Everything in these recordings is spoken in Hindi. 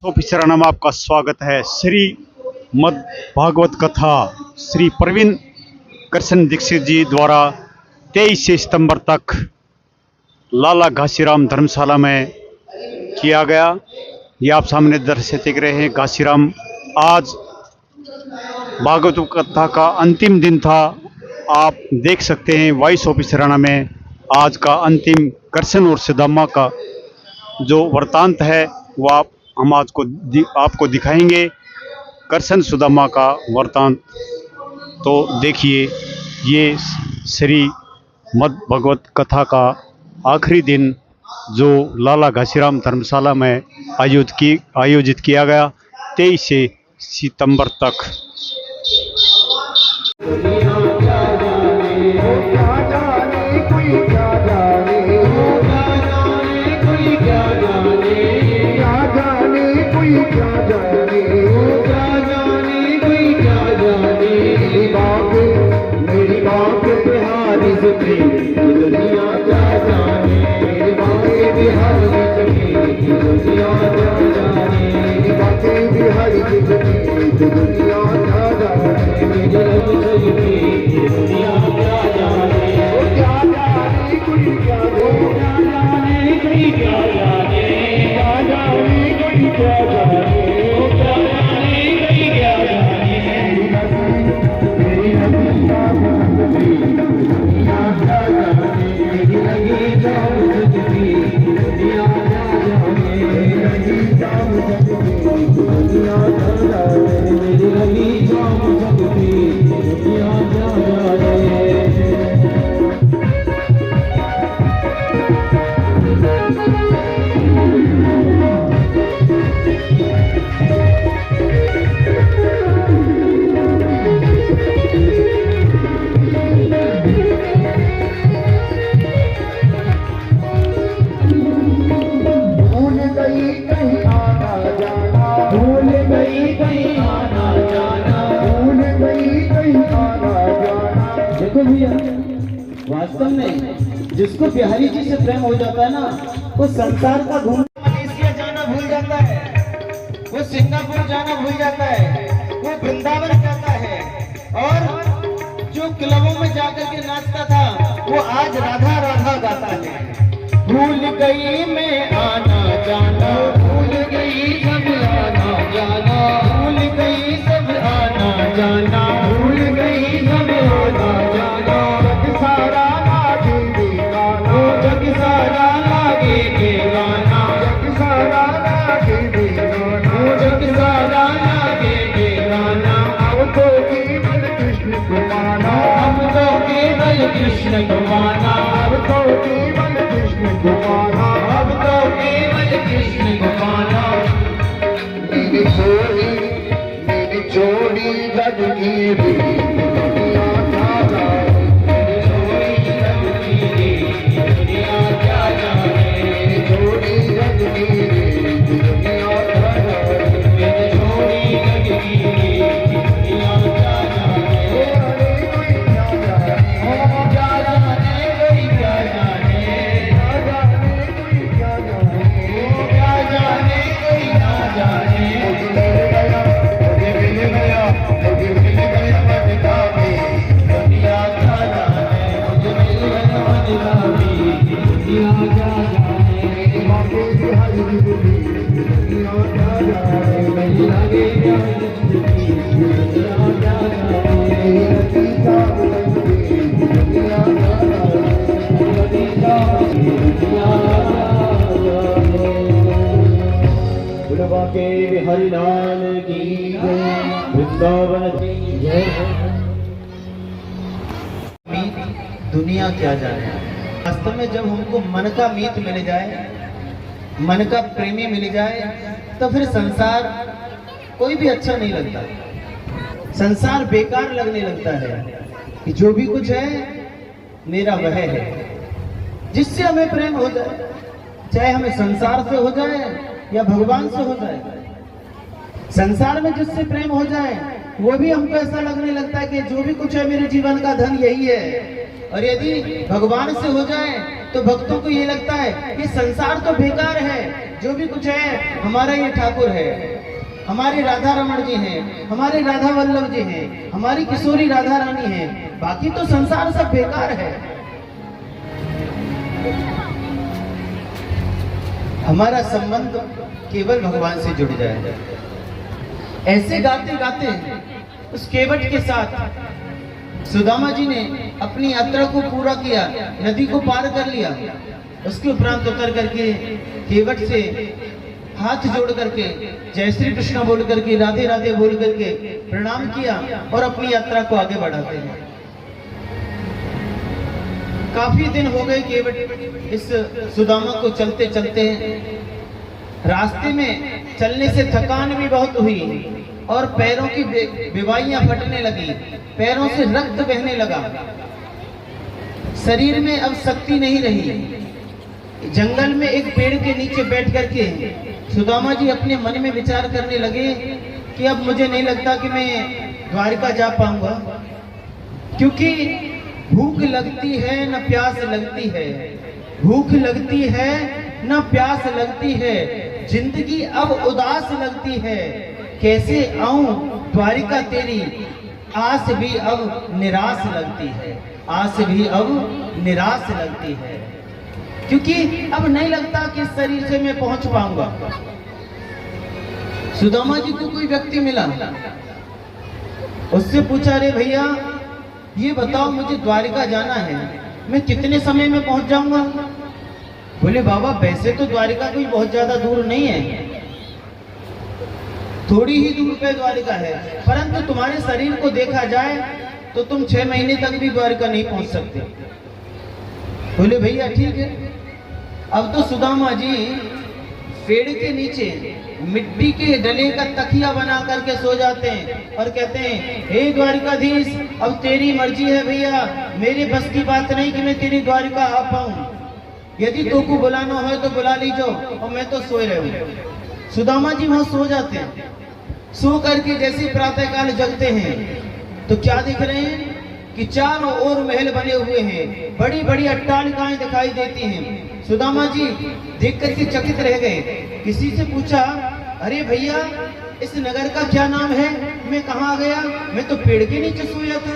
तो पिछड़ा में आपका स्वागत है। श्री मद भागवत कथा श्री प्रवीण कृष्ण दीक्षित जी द्वारा 23 सितंबर तक लाला घासीराम धर्मशाला में किया गया। ये आप सामने दृश्य देख रहे हैं। घासीराम आज भागवत कथा का अंतिम दिन था। आप देख सकते हैं वॉइस ऑफिस हरियाणा में आज का अंतिम कृष्ण और सुदामा का जो वृतांत है वो हम आज को आपको दिखाएंगे। कृष्ण सुदामा का वृतांत तो देखिए। ये श्री मद भगवत कथा का आखिरी दिन जो लाला घासीराम धर्मशाला में आयोजित किया गया 23 सितंबर तक। मेरी बात बिहारी सुखी दुनिया क्या जाने, मेरी बातें बिहारी सुखी दुनिया क्या जाने, मेरी बातें बिहारी सुखी दुनिया क्या जाने, मेरी रंग सुखी दुनिया क्या जाने, क्या जाने कोई क्या जाने, कोई क्या जाने, क्या जाने कोई क्या जाने, क्या जाने कोई क्या जाने, मेरी दुनिया क्या जाने, मेरी लगी जाम जगती दुनिया क्या जाने, लगी जाम जगती दुनिया क्या जाने, मेरी लगी जाम जगती दुनिया क्या जाने। देखो भैया, वास्तव में जिसको बिहारी जी से प्रेम हो जाता है ना, वो संसार का घूम मलेशिया जाना भूल जाता है, वो सिंगापुर जाना भूल जाता है, वो वृंदावन जाता है, और जो क्लबों में जाकर के नाचता था वो आज राधा राधा गाता है। भूल गई मैं आना जाना, भूल गई सब आना जाना, भूल गई सब आना जाना, भूल गई सब आना जाना, जग सारा लागे दीवाना, जग सारा लागे दीवाना, जग सारा लागे दीवाना, जग सारा लागे दीवाना। अब तो केवल कृष्ण को माना, अब तो केवल कृष्ण को माना, अब तो केवल कृष्ण को माना, अब तो केवल कृष्ण को माना। मेरी छोड़ी लड़की भी दुनिया क्या जाने, मेरी छोड़ी लड़की भी दुनिया क्या जाने, मेरी छोड़ी लड़की भी दुनिया क्या जाने, मेरी छोड़ी लड़की भी दुनिया क्या जाने, अरे कोई क्या जाने, क्या जाने कोई क्या जाने, क्या जाने कोई क्या जाने, क्या जाने कोई क्या जाने। मुझे मिल गया मटका भी दुनिया क्या जाने, मुझे मिल गया मटका भी दुनिया क्या जाने, मेरी बातें बिहारी भी दुनिया क्या जाने, मेरी लगे क्या दुनिया क्या जाने, मेरी लगी जाम लगी दुनिया क्या जाने, लगी जाम दुनिया क्या जाने। बुढ़वा के बिहारी लाल की जय, वृंदावन की जय। दुनिया क्या जाने। वास्तव में जब हमको मन का मीत मिल जाए, मन का प्रेमी मिल जाए, तो फिर संसार कोई भी अच्छा नहीं लगता, संसार बेकार लगने लगता है कि जो भी कुछ है मेरा वह है। जिससे हमें प्रेम हो जाए, चाहे हमें संसार से हो जाए या भगवान से हो जाए, संसार में जिससे प्रेम हो जाए वो भी हमको ऐसा लगने लगता है कि जो भी कुछ है मेरे जीवन का धन यही है। और यदि भगवान से हो जाए तो भक्तों को ये लगता है कि संसार तो बेकार है, जो भी कुछ है हमारा ये ठाकुर है, हमारे राधा रमण जी हैं, हमारे राधा वल्लभ जी हैं, हमारी किशोरी राधा रानी है, बाकी तो संसार सब बेकार है। हमारा संबंध केवल भगवान से जुड़ जाए। ऐसे गाते गाते उस केवट के साथ सुदामा जी ने अपनी यात्रा को पूरा किया, नदी को पार कर लिया। उसके उपरांत उतर करके केवट से हाथ जोड़ करके जय श्री कृष्ण बोल करके, राधे राधे बोल करके प्रणाम किया और अपनी यात्रा को आगे बढ़ाते हैं। काफी दिन हो गए केवट इस सुदामा को चलते चलते। रास्ते में चलने से थकान भी बहुत हुई और पैरों की बेवाइयां फटने लगी, पैरों से रक्त बहने लगा, शरीर में अब शक्ति नहीं रही। जंगल में एक पेड़ के नीचे बैठ करके सुदामा जी अपने मन में विचार करने लगे कि अब मुझे नहीं लगता कि मैं द्वारिका जा पाऊंगा, क्योंकि भूख लगती है न प्यास लगती है, भूख लगती है न प्यास लगती है, जिंदगी अब उदास लगती है, कैसे आऊं द्वारिका तेरी, आस भी अब निराश लगती है, आस भी अब निराश लगती है, क्योंकि अब नहीं लगता कि इस शरीर से मैं पहुंच पाऊंगा। सुदामा जी को कोई व्यक्ति मिला, उससे पूछा, अरे भैया ये बताओ मुझे द्वारिका जाना है, मैं कितने समय में पहुंच जाऊंगा? बोले बाबा वैसे तो द्वारिका कोई बहुत ज्यादा दूर नहीं है, थोड़ी ही दूर पे द्वारिका है, परंतु तुम्हारे शरीर को देखा जाए तो तुम 6 महीने तक भी द्वारिका नहीं पहुंच सकते। बोले भैया ठीक है। अब तो सुदामा जी पेड़ के नीचे मिट्टी के डले का तकिया बना करके सो जाते हैं और कहते हैं, हे द्वारिकाधीश अब तेरी मर्जी है भैया, मेरे बस की बात नहीं कि मैं तेरी द्वारिका आ पाऊं, यदि तो को बुलाना हो तो बुला लीजो, और मैं तो सोए रहूं। सुदामा जी वहां सो जाते हैं। सो करके जैसे प्रातः काल जगते हैं तो क्या दिख रहे हैं कि चारों ओर महल बने हुए हैं, बड़ी बड़ी अट्टालिकाएं दिखाई देती हैं। सुदामा जी देख करके चकित रह गए। किसी से पूछा, अरे भैया इस नगर का क्या नाम है, मैं कहाँ आ गया, मैं तो पेड़ के नीचे सोया था।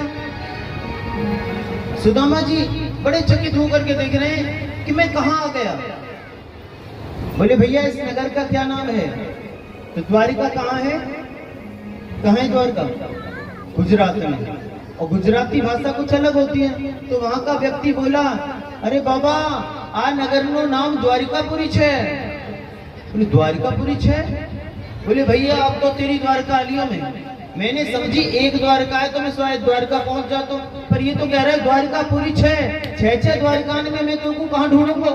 सुदामा जी बड़े चकित होकर के देख रहे हैं कि मैं कहाँ आ गया। बोले भैया इस नगर का क्या नाम है? तो द्वारिका कहाँ है? कहाँ है द्वारिका? गुजरात में, और गुजराती भाषा कुछ अलग होती है। तो वहां का व्यक्ति बोला, अरे बाबा आ नगर नो नाम द्वारिकापुरी छे। बोले द्वारिकापुरी छे? बोले भैया अब तो तेरी द्वारका आलियों में, मैंने समझी एक द्वारका है तो मैं शायद द्वारका पहुंच जाता हूँ, पर ये तो कह रहा है द्वारिकापुरी छे। 6 द्वारकान में मैं तुमको कहाँ ढूंढूंगा?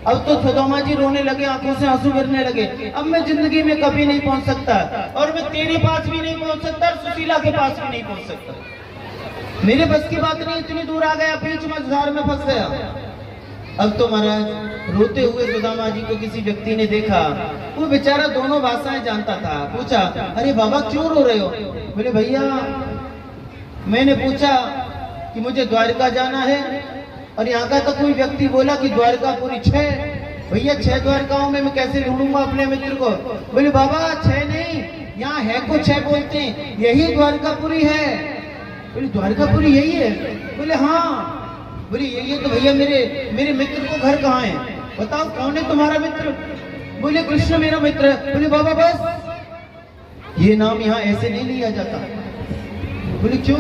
अब तो सुदामा जी रोने लगे, आंखों से आंसू गिरने लगे। अब मैं जिंदगी में कभी नहीं पहुंच सकता, और मैं तेरे पास भी नहीं पहुंच सकता, सुशीला के पास भी नहीं पहुंच सकता। मेरे बस की बात नहीं, इतनी दूर आ गया, बीच मझधार में फंस गया। अब तो महाराज रोते हुए सुदामा जी को किसी व्यक्ति ने देखा, वो बेचारा दोनों भाषाएं जानता था। पूछा, अरे बाबा क्यों रो रहे हो? बोले भैया मैंने पूछा कि मुझे द्वारका जाना है, और यहाँ का तो कोई व्यक्ति बोला कि द्वारकापुरी 6। भैया 6 द्वारकाओं में मैं कैसे ढूंढूंगा अपने मित्र को? बोले बाबा 6 नहीं, यहाँ है को 6 बोलते हैं, यही द्वारकापुरी है। बोले द्वारकापुरी यही है? बोले हाँ। बोले यही है तो भैया मेरे मित्र को घर कहाँ है, बताओ कौन है तुम्हारा मित्र? बोले कृष्ण मेरा मित्र है। बोले बाबा बस, ये नाम यहाँ ऐसे नहीं लिया जाता। बोले क्यों?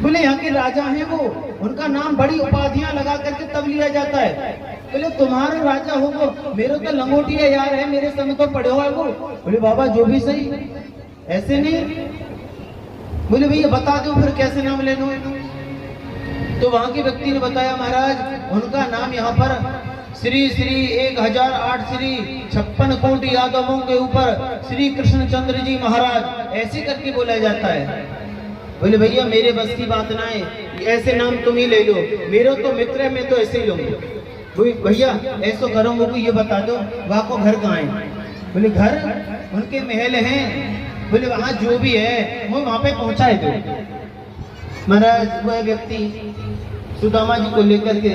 बोले यहाँ के राजा हैं वो, उनका नाम बड़ी उपाधियां लगा करके तब लिया जाता है। बोले तुम्हारा राजा हो वो, मेरे तो लंगोटिया यार है, मेरे समय तो पड़े हुआ है वो। बोले बाबा जो भी सही, ऐसे नहीं। बोले भैया बता दो फिर कैसे नाम ले लो। तो वहां के व्यक्ति ने बताया, महाराज उनका नाम यहाँ पर श्री श्री 1008 श्री 56 कोटि यादवों के ऊपर श्री कृष्णचंद्र जी महाराज ऐसे करके बोला जाता है। बोले भैया मेरे बस की बात ना है, ऐसे नाम तुम ही ले लो, मेरा तो मित्र है, मैं तो ऐसे ही लूंगा। भैया ऐसा करो, वो ये बता दो वहां को घर कहाँ है? बोले घर उनके महल हैं। बोले वहां जो भी है वो वहां पे पहुंचाए दो। महाराज वह व्यक्ति सुदामा जी को लेकर के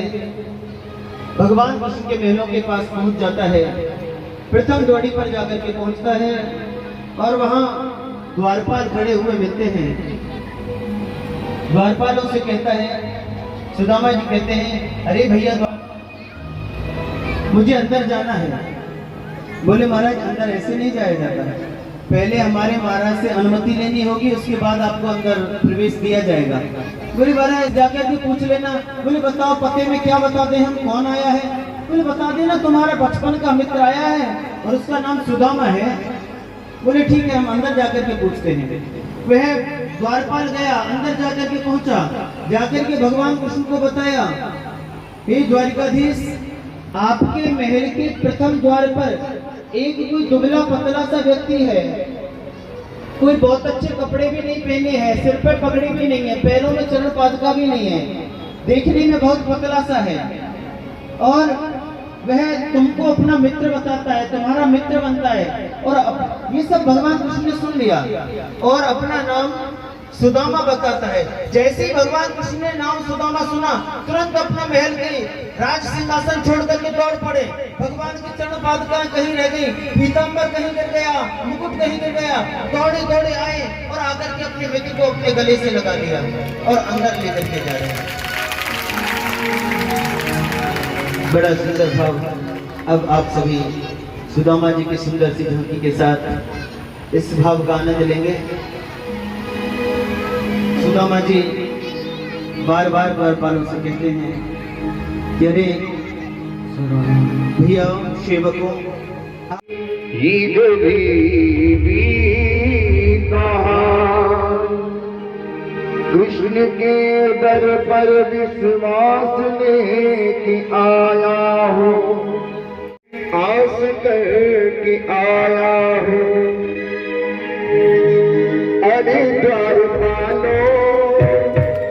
भगवान कृष्ण के महलों के पास पहुंच जाता है। प्रथम द्वारी पर जाकर के पहुंचता है और वहां द्वारपाल खड़े हुए मिलते हैं। द्वारपाल उसे कहता है, सुदामा जी कहते हैं, अरे भैया मुझे अंदर जाना है। बोले महाराज अंदर ऐसे नहीं जाया जाता, पहले हमारे महाराज से अनुमति लेनी होगी, उसके बाद आपको अंदर प्रवेश दिया जाएगा। बोले महाराज जाकर के पूछ लेना। बोले बताओ पते में क्या बता दें हम, कौन आया है? बोले बता देना तुम्हारा बचपन का मित्र आया है और उसका नाम सुदामा है। बोले ठीक है, हम अंदर जाकर के पूछते हैं। वह द्वारपाल गया, अंदर जाकर के पहुंचा, जाकर के भगवान कृष्ण को बताया, हे द्वारिकाधीश, आपके महल के प्रथम द्वार पर एक कोई दुबला पतला सा व्यक्ति है, कोई बहुत अच्छे कपड़े भी नहीं पहने हैं, सिर पर पगड़ी भी नहीं है, पैरों में चरण पादुका भी नहीं है, देखने में बहुत पतला सा है और वह तुमको अपना मित्र बताता है, तुम्हारा मित्र बनता है। और ये सब भगवान कृष्ण ने सुन लिया और अपना नाम सुदामा बताता है। जैसे ही भगवान कृष्ण ने नाम सुदामा सुना, तुरंत अपने महल के राज सिंहासन छोड़ करके दौड़ पड़े। भगवान की चरण पादुकाएं कहीं रह गई, पीताम्बर कहीं गिर गया, मुकुट कहीं गिर गया, दौड़े दौड़े आए और आकर के अपने मित्र को अपने गले से लगा लिया और अंदर लेकर के जा रहे हैं। बड़ा सुंदर भाव। अब आप सभी सुदामा जी की सुंदर सी झलकी के साथ इस भाव का आनंद लेंगे। सुदामा जी बार बार द्वारपालों से कहते हैं कि अरे भैया सेवकों, ईद भी कहा कृष्ण के दर पर विश्वास लेके आया हो, आस करके आया हो। अरे द्वारपालो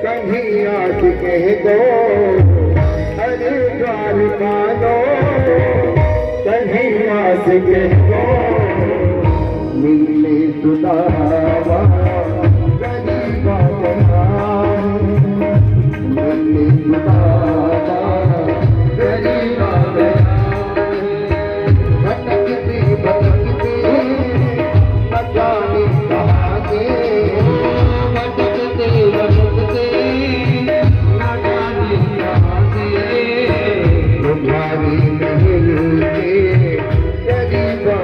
कहीं आज कह दो, अरे द्वारपालो कहीं आज कह दो, मिले सुदामा गरीबा जहान, मिले सुदामा गरीबा जहान। भटकते भटकते न जाने कहाँ से, भटकते भटकते न जाने कहाँ से, तुम्हारी महल के गरीबा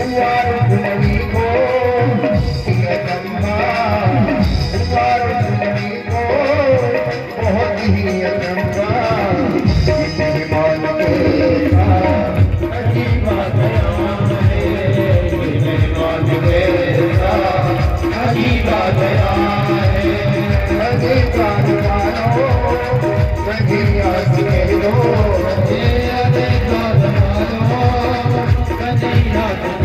हुआ रुक्मणी को ये चंपा, हुआ रुक्मणी को बहुत ही चंपा, मेहमान के साथ अजीब गया है, मेहमान के साथ अजीब गया है, अजीब मानो कहीं आस कह दो, अजीब मानो कहीं आस कह दो,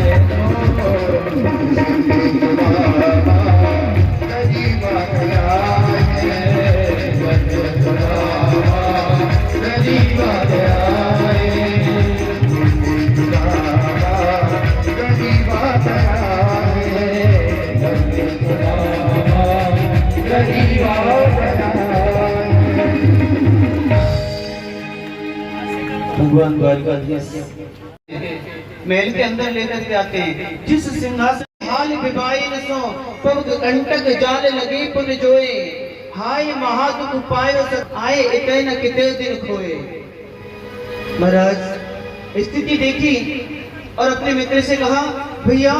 अजीब गया है, अजीब गया है, अजीब भगवान द्वारकाधीश महल के अंदर लेकर के आते हैं। जिस सिंहासन हाल विवाही नसो पग कंटक जाल लगे पुन जोए, हाय महादुख पायो सब आए इतने न कितने दिन खोए। महाराज स्थिति देखी और अपने मित्र से कहा, भैया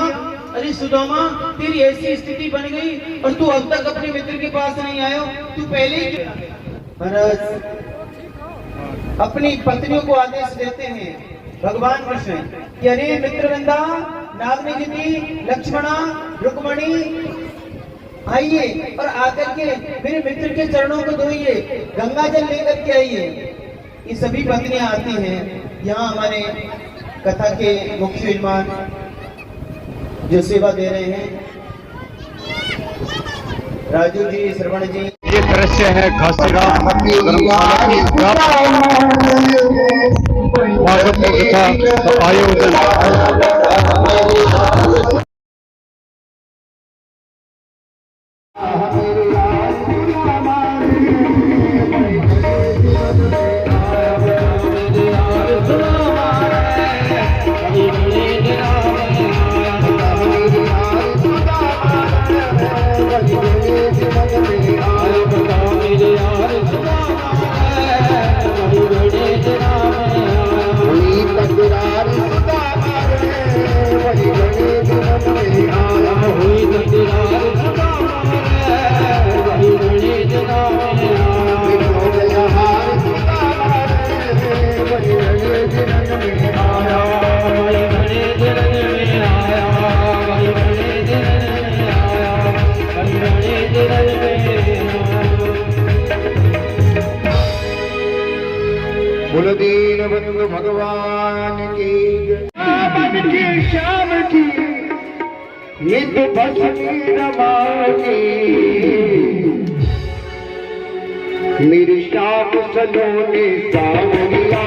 अरे सुदामा तेरी ऐसी स्थिति बन गई और तू अब तक अपने मित्र के पास नहीं आयो, तू पहले ही क्यों? महाराज अपनी पत्नियों को आदेश देते हैं भगवान कृष्ण कि अरे मित्रवृंदा, नागनिधि, लक्ष्मणा, रुक्मणी आइए और आकर के मेरे मित्र के चरणों को धोइए, गंगा जल लेकर के आइए। ये सभी पत्नियां आती हैं। यहाँ हमारे कथा के मुख्य यजमान जो सेवा दे रहे हैं राजू जी, श्रवण जी। ये दृश्य है घासीराम भागवत कथा का आयोजन। बोल दीन बंधु भगवान की मन की शाम की ये तो बस रवानी, मेरी शाम सलोनी सावरिया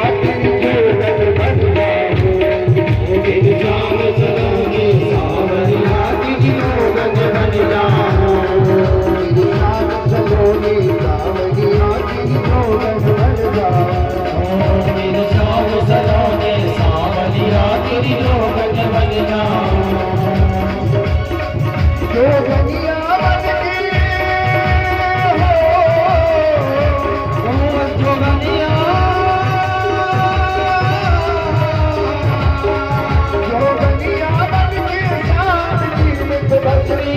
मेरी शाम सलोनी सावरिया मेरी शाम सलोनी सावरिया मेरी शाम सलोनी सावरिया तेरी जोगन बन जाओ, जोगनिया बन के हो जोगनिया, जोगनिया बन के शाम की मित बसरी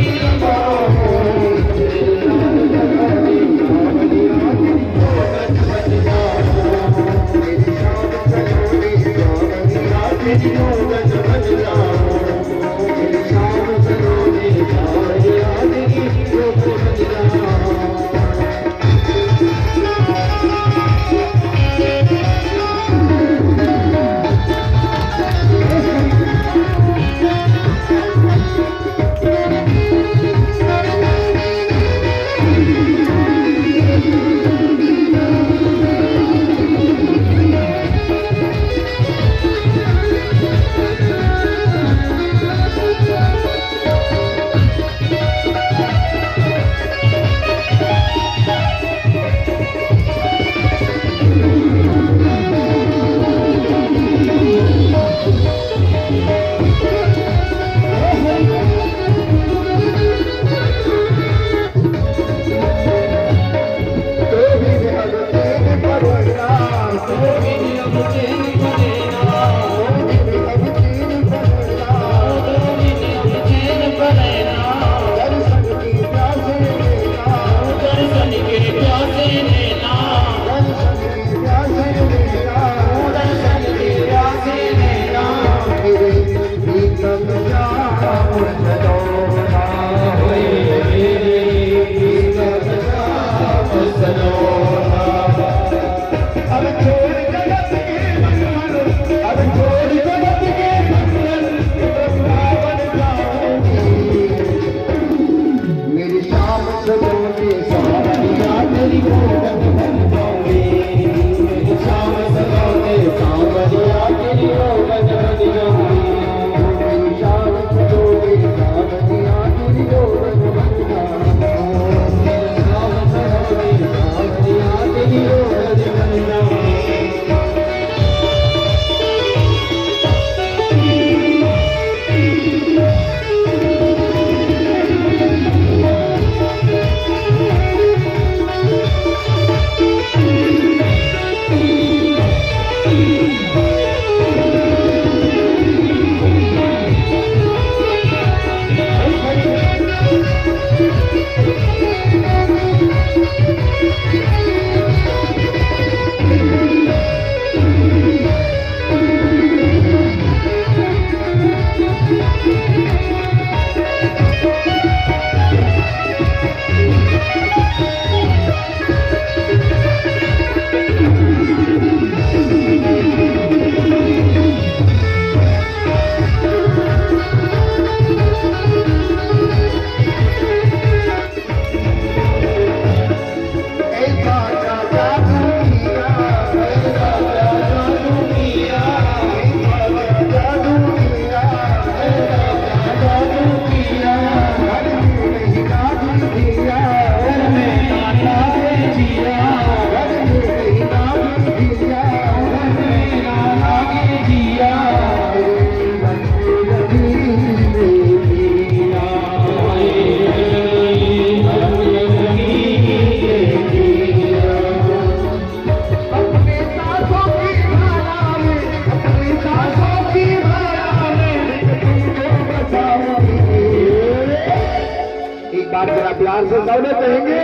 प्यार से सबने कहेंगे,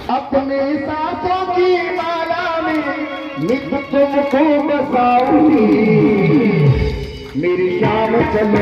अपने साथों की माला में नित तुमको बसाऊंगी, मेरी शाम चलो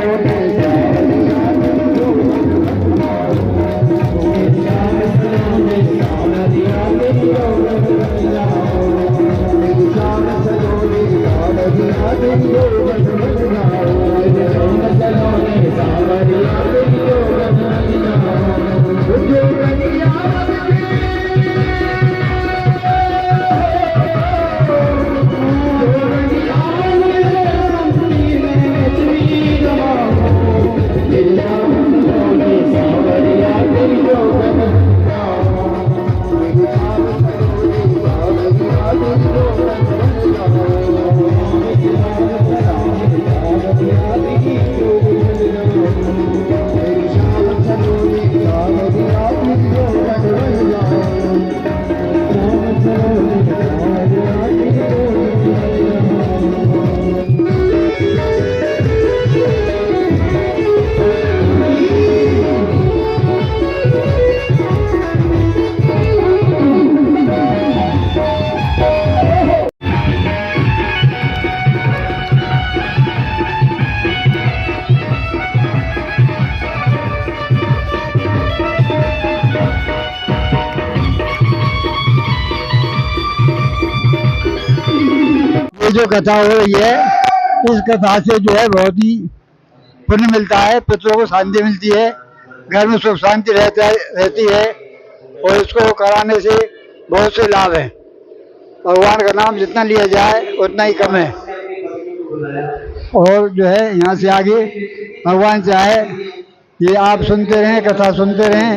ये जो कथा हो रही है, इस कथा से जो है बहुत ही पुण्य मिलता है, पितरों को शांति मिलती है, घर में सुख शांति रहती है और इसको कराने से बहुत से लाभ है। भगवान का नाम जितना लिया जाए उतना ही कम है। और जो है यहाँ से आगे भगवान चाहे ये आप सुनते रहें, कथा सुनते रहें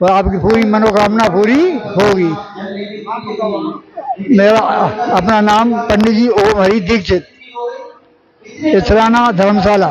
और आपकी पूरी मनोकामना पूरी होगी। मेरा अपना नाम पंडित जी ओम हरि दीक्षित, इसराना धर्मशाला।